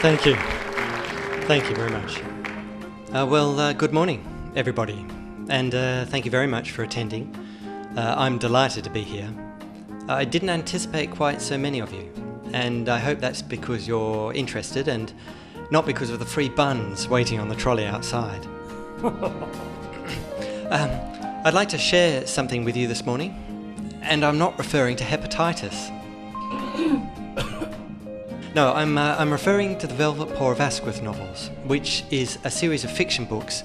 Thank you. Thank you very much. Good morning, everybody, and thank you very much for attending. I'm delighted to be here. I didn't anticipate quite so many of you, and I hope that's because you're interested and not because of the free buns waiting on the trolley outside. I'd like to share something with you this morning, and I'm not referring to hepatitis. No, I'm referring to the Velvet Paw of Asquith novels, which is a series of fiction books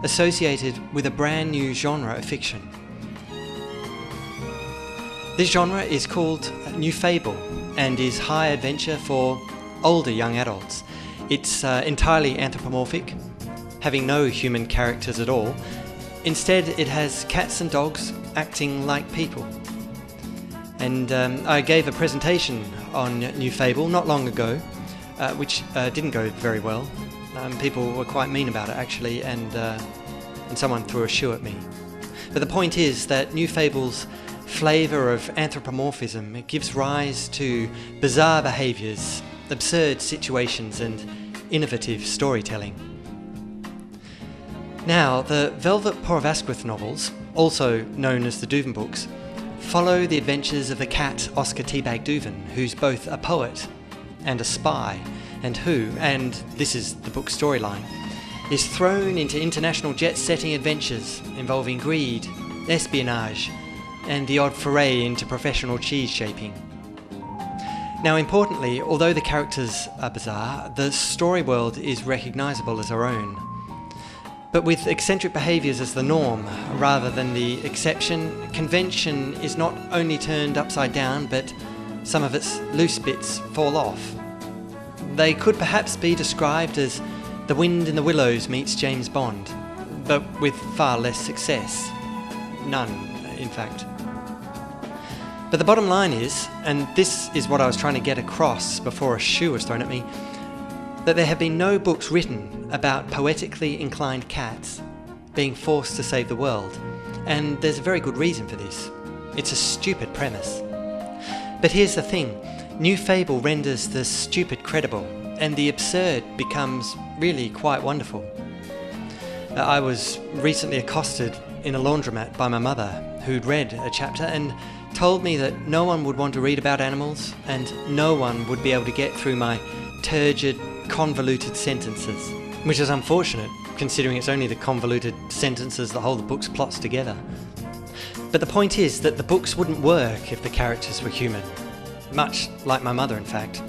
associated with a brand new genre of fiction. This genre is called New Fable and is high adventure for older young adults. It's entirely anthropomorphic, having no human characters at all. Instead, it has cats and dogs acting like people. And I gave a presentation on New Fable not long ago, which didn't go very well. People were quite mean about it, actually, and someone threw a shoe at me. But the point is that New Fable's flavour of anthropomorphism, it gives rise to bizarre behaviours, absurd situations, and innovative storytelling. Now, the Velvet Paw of Asquith novels, also known as the Duvin books, follow the adventures of the cat Oscar Teabag Duvin, who's both a poet and a spy, and who, and this is the book's storyline, is thrown into international jet-setting adventures involving greed, espionage, and the odd foray into professional cheese shaping. Now, importantly, although the characters are bizarre, the story world is recognisable as our own. But with eccentric behaviours as the norm, rather than the exception, convention is not only turned upside down, but some of its loose bits fall off. They could perhaps be described as The Wind in the Willows meets James Bond, but with far less success. None, in fact. But the bottom line is, and this is what I was trying to get across before a shoe was thrown at me, that there have been no books written about poetically inclined cats being forced to save the world, and there's a very good reason for this. It's a stupid premise. But here's the thing, New Fable renders the stupid credible, and the absurd becomes really quite wonderful. I was recently accosted in a laundromat by my mother, who'd read a chapter and told me that no one would want to read about animals, and no one would be able to get through my turgid, convoluted sentences, which is unfortunate considering it's only the convoluted sentences that hold the book's plots together. But the point is that the books wouldn't work if the characters were human, much like my mother, in fact.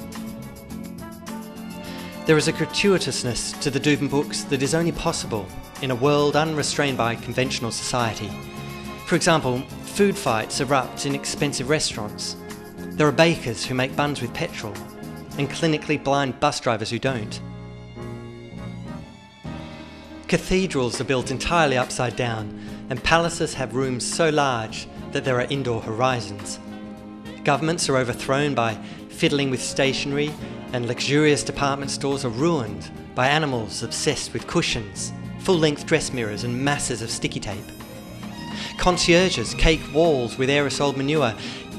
There is a gratuitousness to the Duvin books that is only possible in a world unrestrained by conventional society. For example, food fights erupt in expensive restaurants. There are bakers who make buns with petrol, and clinically blind bus drivers who don't. Cathedrals are built entirely upside down, and palaces have rooms so large that there are indoor horizons. Governments are overthrown by fiddling with stationery, and luxurious department stores are ruined by animals obsessed with cushions, full-length dress mirrors, and masses of sticky tape. Concierges cake walls with aerosol manure.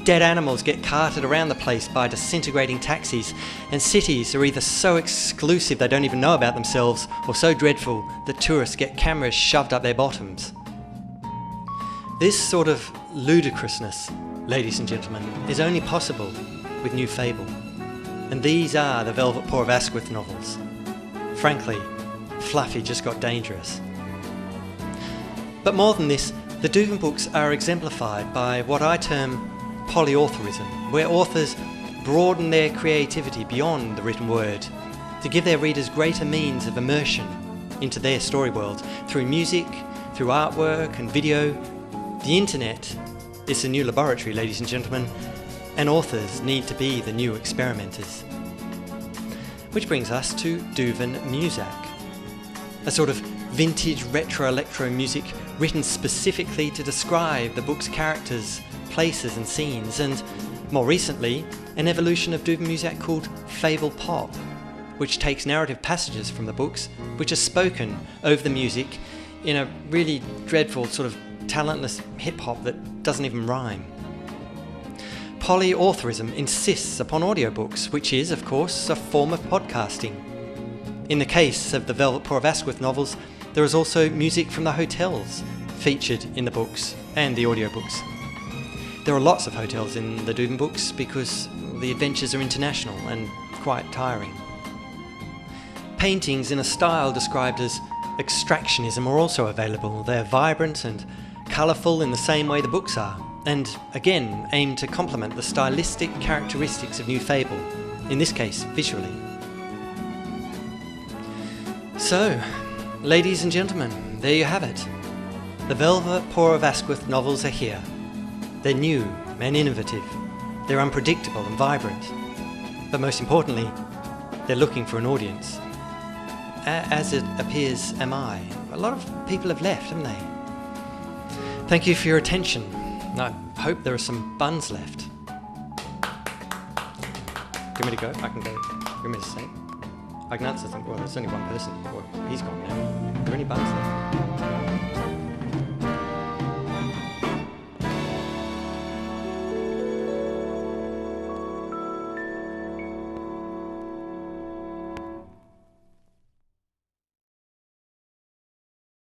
Dead animals get carted around the place by disintegrating taxis, and cities are either so exclusive they don't even know about themselves, or so dreadful that tourists get cameras shoved up their bottoms. This sort of ludicrousness, ladies and gentlemen, is only possible with New Fable. And these are the Velvet Paw of Asquith novels. Frankly, Fluffy just got dangerous. But more than this, the Duvin books are exemplified by what I term polyauthorism, where authors broaden their creativity beyond the written word to give their readers greater means of immersion into their story world through music, through artwork and video. The internet is the new laboratory, ladies and gentlemen, and authors need to be the new experimenters. Which brings us to Duvin Muzak, a sort of vintage retro electro music written specifically to describe the book's characters, places and scenes, and more recently an evolution of Duvin Muzak called Fable Pop, which takes narrative passages from the books which are spoken over the music in a really dreadful sort of talentless hip-hop that doesn't even rhyme. Polyauthorism insists upon audiobooks, which is, of course, a form of podcasting. In the case of the Velvet Paw of Asquith novels, there is also music from the hotels featured in the books and the audiobooks. There are lots of hotels in the Duvin books because the adventures are international and quite tiring. Paintings in a style described as extractionism are also available. They're vibrant and colourful in the same way the books are, and again aim to complement the stylistic characteristics of New Fable, in this case visually. So, ladies and gentlemen, there you have it. The Velvet Paw of Asquith novels are here. They're new and innovative. They're unpredictable and vibrant. But most importantly, they're looking for an audience. As it appears, am I. A lot of people have left, haven't they? Thank you for your attention. I hope there are some buns left. Do you want me to go? I can go. Do you want me to stay? I can answer them. Well, there's only one person. Well, he's gone now. Are there any buns left?